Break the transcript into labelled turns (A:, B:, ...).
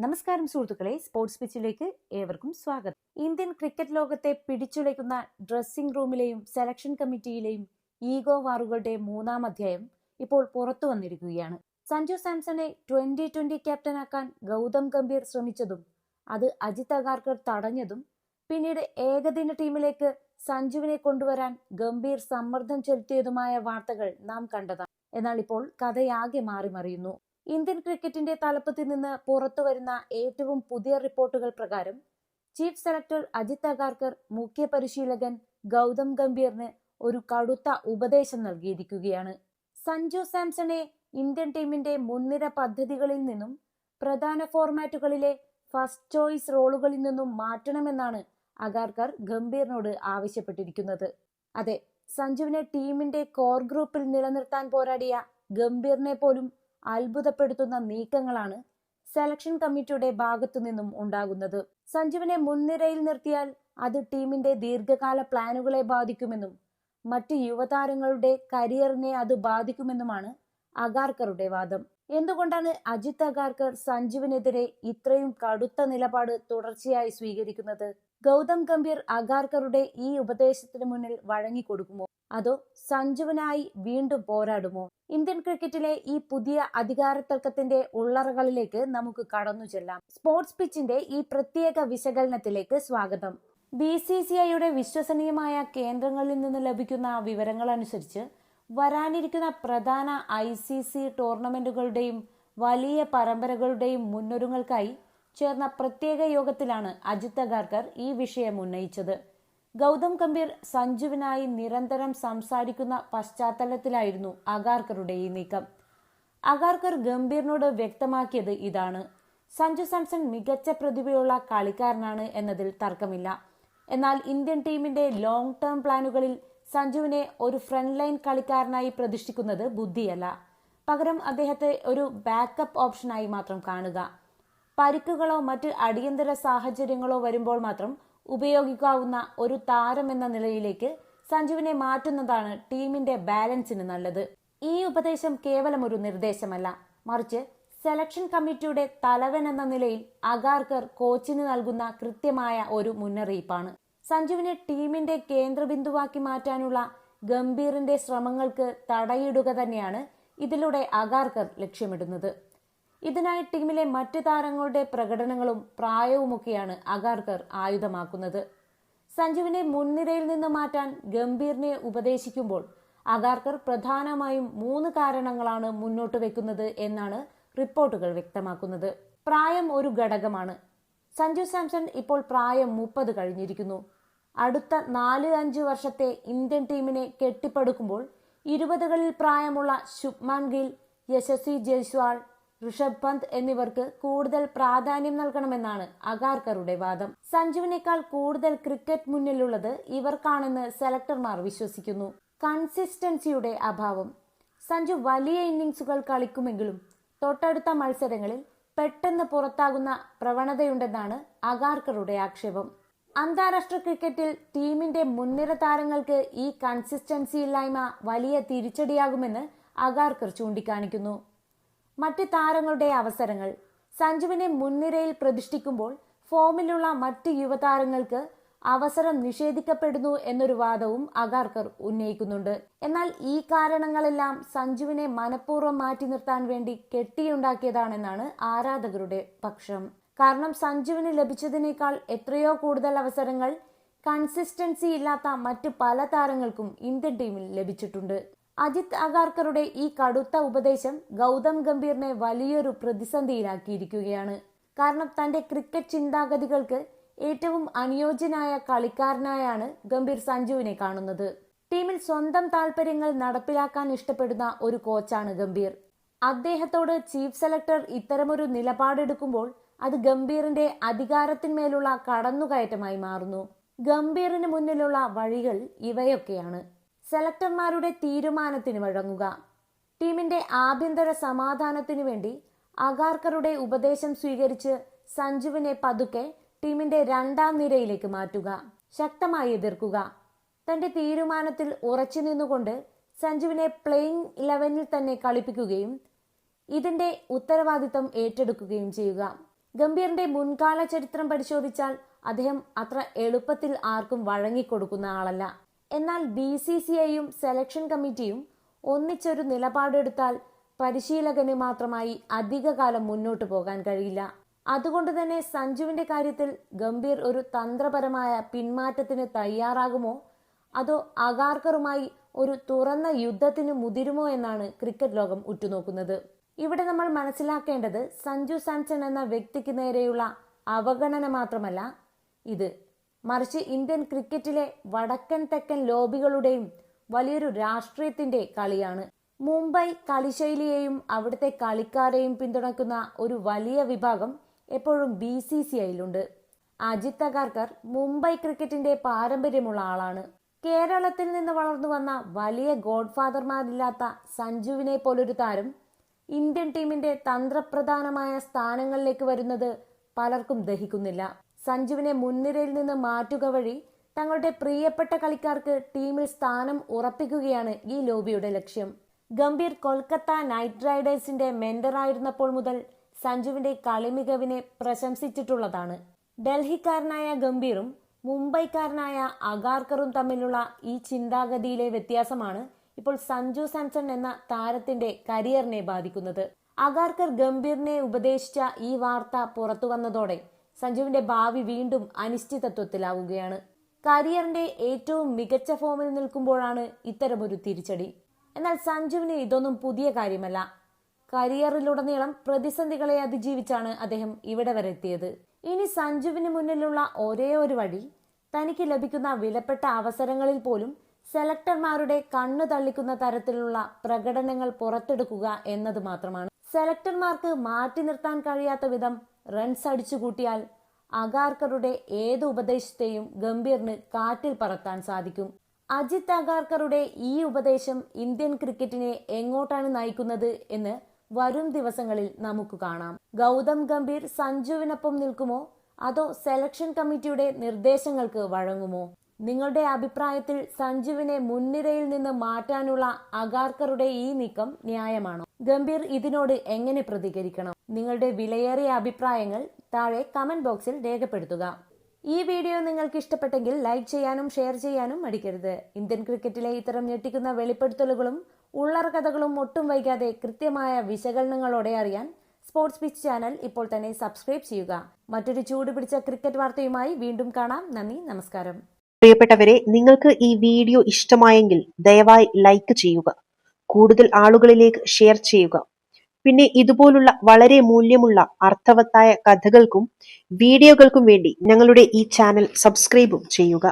A: നമസ്കാരം സുഹൃത്തുക്കളെ, സ്പോർട്സ് പിച്ചിലേക്ക് ഏവർക്കും സ്വാഗതം. ഇന്ത്യൻ ക്രിക്കറ്റ് ലോകത്തെ പിടിച്ചുലയ്ക്കുന്ന ഡ്രസ്സിംഗ് റൂമിലെയും സെലക്ഷൻ കമ്മിറ്റിയിലെയും ഈഗോ വാറുകളുടെ 3-ാം അധ്യായം ഇപ്പോൾ പുറത്തു വന്നിരിക്കുകയാണ്. സഞ്ജു സാംസണെ 2020 ക്യാപ്റ്റനാക്കാൻ ഗൗതം ഗംഭീർ ശ്രമിച്ചതും അത് അജിത് അഗാർക്കർ തടഞ്ഞതും പിന്നീട് ഏകദിന ടീമിലേക്ക് സഞ്ജുവിനെ കൊണ്ടുവരാൻ ഗംഭീർ സമ്മർദ്ദം ചെലുത്തിയതുമായ വാർത്തകൾ നാം കണ്ടതാണ്. എന്നാൽ ഇപ്പോൾ കഥയാകെ മാറിമറിയുന്നു. ഇന്ത്യൻ ക്രിക്കറ്റിന്റെ തലപ്പത്തിൽ നിന്ന് പുറത്തു വരുന്ന ഏറ്റവും പുതിയ റിപ്പോർട്ടുകൾ പ്രകാരം ചീഫ് സെലക്ടർ അജിത് അഗാർക്കർ മുഖ്യ പരിശീലകൻ ഗൗതം ഗംഭീറിന് ഒരു കടുത്ത ഉപദേശം നൽകിയിരിക്കുകയാണ്. സഞ്ജു സാംസണെ ഇന്ത്യൻ ടീമിന്റെ മുൻനിര പദ്ധതികളിൽ നിന്നും പ്രധാന ഫോർമാറ്റുകളിലെ ഫസ്റ്റ് ചോയ്സ് റോളുകളിൽ നിന്നും മാറ്റണമെന്നാണ് അഗാർക്കർ ഗംഭീറിനോട് ആവശ്യപ്പെട്ടിരിക്കുന്നത്. അതെ, സഞ്ജുവിനെ ടീമിന്റെ കോർ ഗ്രൂപ്പിൽ നിലനിർത്താൻ പോരാടിയ ഗംഭീറിനെ പോലും അത്ഭുതപ്പെടുത്തുന്ന നീക്കങ്ങളാണ് സെലക്ഷൻ കമ്മിറ്റിയുടെ ഭാഗത്തു നിന്നും ഉണ്ടാകുന്നത്. സഞ്ജുവിനെ മുൻനിരയിൽ നിർത്തിയാൽ അത് ടീമിന്റെ ദീർഘകാല പ്ലാനുകളെ ബാധിക്കുമെന്നും മറ്റ് യുവതാരങ്ങളുടെ കരിയറിനെ അത് ബാധിക്കുമെന്നുമാണ് അഗാർക്കറുടെ വാദം. എന്തുകൊണ്ടാണ് അജിത് അഗാർക്കർ സഞ്ജുവിനെതിരെ ഇത്രയും കടുത്ത നിലപാട് തുടർച്ചയായി സ്വീകരിക്കുന്നത്? ഗൗതം ഗംഭീർ അഗാർക്കറുടെ ഈ ഉപദേശത്തിന് മുന്നിൽ വഴങ്ങിക്കൊടുക്കുമോ, അതോ സഞ്ജുവിനായി വീണ്ടും പോരാടുമോ? ഇന്ത്യൻ ക്രിക്കറ്റിലെ ഈ പുതിയ അധികാര തർക്കത്തിന്റെ ഉള്ളറകളിലേക്ക് നമുക്ക് കടന്നു ചെല്ലാം. സ്പോർട്സ് പിച്ചിന്റെ ഈ പ്രത്യേക വിശകലനത്തിലേക്ക് സ്വാഗതം. BCCIയുടെ വിശ്വസനീയമായ കേന്ദ്രങ്ങളിൽ നിന്ന് ലഭിക്കുന്ന വിവരങ്ങൾ അനുസരിച്ച് വരാനിരിക്കുന്ന പ്രധാന ICC ടൂർണമെന്റുകളുടെയും വലിയ പരമ്പരകളുടെയും മുന്നൊരുങ്ങൾക്കായി ചേർന്ന പ്രത്യേക യോഗത്തിലാണ് അജിത് അഗാർക്കർ ഈ വിഷയം ഉന്നയിച്ചത്. ഗൗതം ഗംഭീർ സഞ്ജുവിനായി നിരന്തരം സംസാരിക്കുന്ന പശ്ചാത്തലത്തിലായിരുന്നു അഗാർക്കറുടെ ഈ നീക്കം. അഗാർക്കർ ഗംഭീറിനോട് വ്യക്തമാക്കിയത് ഇതാണ്: സഞ്ജു സാംസൺ മികച്ച പ്രതിഭയുള്ള കളിക്കാരനാണ് എന്നതിൽ തർക്കമില്ല. എന്നാൽ ഇന്ത്യൻ ടീമിന്റെ ലോങ് ടേം പ്ലാനുകളിൽ സഞ്ജുവിനെ ഒരു ഫ്രണ്ട് ലൈൻ കളിക്കാരനായി പ്രതിഷ്ഠിക്കുന്നത് ബുദ്ധിയല്ല. പകരം അദ്ദേഹത്തെ ഒരു ബാക്കപ്പ് ഓപ്ഷനായി മാത്രം കാണുക. പരിക്കുകളോ മറ്റ് അടിയന്തര സാഹചര്യങ്ങളോ വരുമ്പോൾ മാത്രം ഉപയോഗിക്കാവുന്ന ഒരു താരം എന്ന നിലയിലേക്ക് സഞ്ജുവിനെ മാറ്റുന്നതാണ് ടീമിന്റെ ബാലൻസിന് നല്ലത്. ഈ ഉപദേശം കേവലം ഒരു നിർദ്ദേശമല്ല, മറിച്ച് സെലക്ഷൻ കമ്മിറ്റിയുടെ തലവൻ എന്ന നിലയിൽ അഗാർക്കർ കോച്ചിന് നൽകുന്ന കൃത്യമായ ഒരു മുന്നറിയിപ്പാണ്. സഞ്ജുവിനെ ടീമിന്റെ കേന്ദ്രബിന്ദുവാക്കി മാറ്റാനുള്ള ഗംഭീറിന്റെ ശ്രമങ്ങൾക്ക് തടയിടുക തന്നെയാണ് ഇതിലൂടെ അഗാർക്കർ ലക്ഷ്യമിടുന്നത്. ഇതിനായി ടീമിലെ മറ്റ് താരങ്ങളുടെ പ്രകടനങ്ങളും പ്രായവുമൊക്കെയാണ് അഗാർക്കർ ആയുധമാക്കുന്നത്. സഞ്ജുവിനെ മുൻനിരയിൽ നിന്ന് മാറ്റാൻ ഗംഭീറിനെ ഉപദേശിക്കുമ്പോൾ അഗാർക്കർ പ്രധാനമായും 3 കാരണങ്ങളാണ് മുന്നോട്ട് വെക്കുന്നത് എന്നാണ് റിപ്പോർട്ടുകൾ വ്യക്തമാക്കുന്നത്. പ്രായം ഒരു ഘടകമാണ്. സഞ്ജു സാംസൺ ഇപ്പോൾ പ്രായം 30 കഴിഞ്ഞിരിക്കുന്നു. അടുത്ത 4-5 വർഷത്തെ ഇന്ത്യൻ ടീമിനെ കെട്ടിപ്പടുക്കുമ്പോൾ 20കളിൽ പ്രായമുള്ള ശുഭ്മാൻ ഗിൽ, യശസ്വി ജയ്സ്വാൾ, ഋഷഭ് പന്ത് എന്നിവർക്ക് കൂടുതൽ പ്രാധാന്യം നൽകണമെന്നാണ് അഗാർക്കറുടെ വാദം. സഞ്ജുവിനേക്കാൾ കൂടുതൽ ക്രിക്കറ്റ് മുന്നിലുള്ളത് ഇവർക്കാണെന്ന് സെലക്ടർമാർ വിശ്വസിക്കുന്നു. കൺസിസ്റ്റൻസിയുടെ അഭാവം. സഞ്ജു വലിയ ഇന്നിംഗ്സുകൾ കളിക്കുമെങ്കിലും തൊട്ടടുത്ത മത്സരങ്ങളിൽ പെട്ടെന്ന് പുറത്താകുന്ന പ്രവണതയുണ്ടെന്നാണ് അഗാർക്കറുടെ ആക്ഷേപം. അന്താരാഷ്ട്ര ക്രിക്കറ്റിൽ ടീമിന്റെ മുൻനിര താരങ്ങൾക്ക് ഈ കൺസിസ്റ്റൻസി ഇല്ലായ്മ വലിയ തിരിച്ചടിയാകുമെന്ന് അഗാർക്കർ ചൂണ്ടിക്കാണിക്കുന്നു. മറ്റ് താരങ്ങളുടെ അവസരങ്ങൾ. സഞ്ജുവിനെ മുൻനിരയിൽ പ്രതിഷ്ഠിക്കുമ്പോൾ ഫോമിലുള്ള മറ്റ് യുവതാരങ്ങൾക്ക് അവസരം നിഷേധിക്കപ്പെടുന്നു എന്നൊരു വാദവും അഗാർക്കർ ഉന്നയിക്കുന്നുണ്ട്. എന്നാൽ ഈ കാരണങ്ങളെല്ലാം സഞ്ജുവിനെ മനഃപൂർവ്വം മാറ്റി നിർത്താൻ വേണ്ടി കെട്ടിയുണ്ടാക്കിയതാണെന്നാണ് ആരാധകരുടെ പക്ഷം. കാരണം സഞ്ജുവിന് ലഭിച്ചതിനേക്കാൾ എത്രയോ കൂടുതൽ അവസരങ്ങൾ കൺസിസ്റ്റൻസി ഇല്ലാത്ത മറ്റ് പല താരങ്ങൾക്കും ഇന്ത്യൻ ടീമിൽ ലഭിച്ചിട്ടുണ്ട്. അജിത് അഗാർക്കറുടെ ഈ കടുത്ത ഉപദേശം ഗൗതം ഗംഭീറിനെ വലിയൊരു പ്രതിസന്ധിയിലാക്കിയിരിക്കുകയാണ്. കാരണം തന്റെ ക്രിക്കറ്റ് ചിന്താഗതികൾക്ക് ഏറ്റവും അനുയോജ്യനായ കളിക്കാരനായാണ് ഗംഭീർ സഞ്ജുവിനെ കാണുന്നത്. ടീമിൽ സ്വന്തം താല്പര്യങ്ങൾ നടപ്പിലാക്കാൻ ഇഷ്ടപ്പെടുന്ന ഒരു കോച്ചാണ് ഗംഭീർ. അദ്ദേഹത്തോട് ചീഫ് സെലക്ടർ ഇത്തരമൊരു നിലപാടെടുക്കുമ്പോൾ അത് ഗംഭീറിന്റെ അധികാരത്തിന്മേലുള്ള കടന്നുകയറ്റമായി മാറുന്നു. ഗംഭീറിന് മുന്നിലുള്ള വഴികൾ ഇവയൊക്കെയാണ്: സെലക്ടർമാരുടെ തീരുമാനത്തിന് വഴങ്ങുക, ടീമിന്റെ ആഭ്യന്തര സമാധാനത്തിനു വേണ്ടി അഗാർക്കറുടെ ഉപദേശം സ്വീകരിച്ച് സഞ്ജുവിനെ പതുക്കെ ടീമിന്റെ 2ാം നിരയിലേക്ക് മാറ്റുക, ശക്തമായി എതിർക്കുക, തന്റെ തീരുമാനത്തിൽ ഉറച്ചു നിന്നുകൊണ്ട് സഞ്ജുവിനെ പ്ലേയിങ് 11-ൽ തന്നെ കളിപ്പിക്കുകയും ഇതിന്റെ ഉത്തരവാദിത്തം ഏറ്റെടുക്കുകയും ചെയ്യുക. ഗംഭീറിന്റെ മുൻകാല ചരിത്രം പരിശോധിച്ചാൽ അദ്ദേഹം അത്ര എളുപ്പത്തിൽ ആർക്കും വഴങ്ങിക്കൊടുക്കുന്ന ആളല്ല. എന്നാൽ BCCIയും സെലക്ഷൻ കമ്മിറ്റിയും ഒന്നിച്ചൊരു നിലപാടെടുത്താൽ പരിശീലകന് മാത്രമായി അധികകാലം മുന്നോട്ടു പോകാൻ കഴിയില്ല. അതുകൊണ്ട് തന്നെ സഞ്ജുവിന്റെ കാര്യത്തിൽ ഗംഭീർ ഒരു തന്ത്രപരമായ പിന്മാറ്റത്തിന് തയ്യാറാകുമോ അതോ അഗാർക്കറുമായി ഒരു തുറന്ന യുദ്ധത്തിന് മുതിരുമോ എന്നാണ് ക്രിക്കറ്റ് ലോകം ഉറ്റുനോക്കുന്നത്. ഇവിടെ നമ്മൾ മനസ്സിലാക്കേണ്ടത് സഞ്ജു സാംസൺ എന്ന വ്യക്തിക്ക് നേരെയുള്ള അവഗണന മാത്രമല്ല ഇത്, മറിച്ച് ഇന്ത്യൻ ക്രിക്കറ്റിലെ വടക്കൻ തെക്കൻ ലോബികളുടെയും വലിയൊരു രാഷ്ട്രീയത്തിന്റെ കളിയാണ്. മുംബൈ കളിശൈലിയെയും അവിടുത്തെ കളിക്കാരെയും പിന്തുണയ്ക്കുന്ന ഒരു വലിയ വിഭാഗം എപ്പോഴും BCCIയിലുണ്ട്. അജിത് അഗാർക്കർ മുംബൈ ക്രിക്കറ്റിന്റെ പാരമ്പര്യമുള്ള ആളാണ്. കേരളത്തിൽ നിന്ന് വളർന്നു വന്ന വലിയ ഗോഡ്ഫാദർമാരില്ലാത്ത സഞ്ജുവിനെ പോലൊരു താരം ഇന്ത്യൻ ടീമിന്റെ തന്ത്രപ്രധാനമായ സ്ഥാനങ്ങളിലേക്ക് വരുന്നത് പലർക്കും ദഹിക്കുന്നില്ല. സഞ്ജുവിനെ മുൻനിരയിൽ നിന്ന് മാറ്റുക വഴി തങ്ങളുടെ പ്രിയപ്പെട്ട കളിക്കാർക്ക് ടീമിൽ സ്ഥാനം ഉറപ്പിക്കുകയാണ് ഈ ലോബിയുടെ ലക്ഷ്യം. ഗംഭീർ കൊൽക്കത്ത നൈറ്റ് റൈഡേഴ്സിന്റെ മെന്ററായിരുന്നപ്പോൾ മുതൽ സഞ്ജുവിന്റെ കളിമികവിനെ പ്രശംസിച്ചിട്ടുള്ളതാണ്. ഡൽഹിക്കാരനായ ഗംഭീറും മുംബൈക്കാരനായ അഗാർക്കറും തമ്മിലുള്ള ഈ ചിന്താഗതിയിലെ വ്യത്യാസമാണ് ഇപ്പോൾ സഞ്ജു സാംസൺ എന്ന താരത്തിന്റെ കരിയറിനെ ബാധിക്കുന്നത്. അഗാർക്കർ ഗംഭീറിനെ ഉപദേശിച്ച ഈ വാർത്ത പുറത്തു വന്നതോടെ സഞ്ജുവിന്റെ ഭാവി വീണ്ടും അനിശ്ചിതത്വത്തിലാവുകയാണ്. കരിയറിന്റെ ഏറ്റവും മികച്ച ഫോമിൽ നിൽക്കുമ്പോഴാണ് ഇത്തരമൊരു തിരിച്ചടി. എന്നാൽ സഞ്ജുവിന് ഇതൊന്നും പുതിയ കാര്യമല്ല. കരിയറിലുടനീളം പ്രതിസന്ധികളെ അതിജീവിച്ചാണ് അദ്ദേഹം ഇവിടെ വരെ എത്തിയത്. ഇനി സഞ്ജുവിന് മുന്നിലുള്ള ഒരേ ഒരു വഴി തനിക്ക് ലഭിക്കുന്ന വിലപ്പെട്ട അവസരങ്ങളിൽ പോലും സെലക്ടർമാരുടെ കണ്ണു തള്ളിക്കുന്ന തരത്തിലുള്ള പ്രകടനങ്ങൾ പുറത്തെടുക്കുക എന്നത് മാത്രമാണ്. സെലക്ടർമാർക്ക് മാറ്റി നിർത്താൻ കഴിയാത്ത വിധം റൺസ് അടിച്ചുകൂട്ടിയാൽ അഗാർക്കറുടെ ഏത് ഉപദേശത്തെയും ഗംഭീറിന് കാറ്റിൽ പറത്താൻ സാധിക്കും. അജിത് അഗാർക്കറുടെ ഈ ഉപദേശം ഇന്ത്യൻ ക്രിക്കറ്റിനെ എങ്ങോട്ടാണ് നയിക്കുന്നത് എന്ന് വരും ദിവസങ്ങളിൽ നമുക്ക് കാണാം. ഗൗതം ഗംഭീർ സഞ്ജുവിനൊപ്പം നിൽക്കുമോ അതോ സെലക്ഷൻ കമ്മിറ്റിയുടെ നിർദ്ദേശങ്ങൾക്ക് വഴങ്ങുമോ? നിങ്ങളുടെ അഭിപ്രായത്തിൽ സഞ്ജുവിനെ മുൻനിരയിൽ നിന്ന് മാറ്റാനുള്ള അഗാർക്കറുടെ ഈ നീക്കം ന്യായമാണോ? ഗംഭീർ ഇതിനോട് എങ്ങനെ പ്രതികരിക്കണം? നിങ്ങളുടെ വിലയേറിയ അഭിപ്രായങ്ങൾ താഴെ കമന്റ് ബോക്സിൽ രേഖപ്പെടുത്തുക. ഈ വീഡിയോ നിങ്ങൾക്ക് ഇഷ്ടപ്പെട്ടെങ്കിൽ ലൈക്ക് ചെയ്യാനും ഷെയർ ചെയ്യാനും മടിക്കരുത്. ഇന്ത്യൻ ക്രിക്കറ്റിലെ ഇത്തരം ഞെട്ടിക്കുന്ന വെളിപ്പെടുത്തലുകളും ഉള്ളറ കഥകളും ഒട്ടും വൈകാതെ കൃത്യമായ വിശകലനങ്ങളോടെ അറിയാൻ സ്പോർട്സ് പിച്ച് ചാനൽ ഇപ്പോൾ തന്നെ സബ്സ്ക്രൈബ് ചെയ്യുക. മറ്റൊരു ചൂടുപിടിച്ച ക്രിക്കറ്റ് വാർത്തയുമായി വീണ്ടും കാണാം. നന്ദി, നമസ്കാരം.
B: പ്രിയപ്പെട്ടവരെ, നിങ്ങൾക്ക് ഈ വീഡിയോ ഇഷ്ടമായെങ്കിൽ ദയവായി ലൈക്ക് ചെയ്യുക, കൂടുതൽ ആളുകളിലേക്ക് ഷെയർ ചെയ്യുക. പിന്നെ ഇതുപോലുള്ള വളരെ മൂല്യമുള്ള അർത്ഥവത്തായ കഥകൾക്കും വീഡിയോകൾക്കും വേണ്ടി ഞങ്ങളുടെ ഈ ചാനൽ സബ്സ്ക്രൈബും ചെയ്യുക.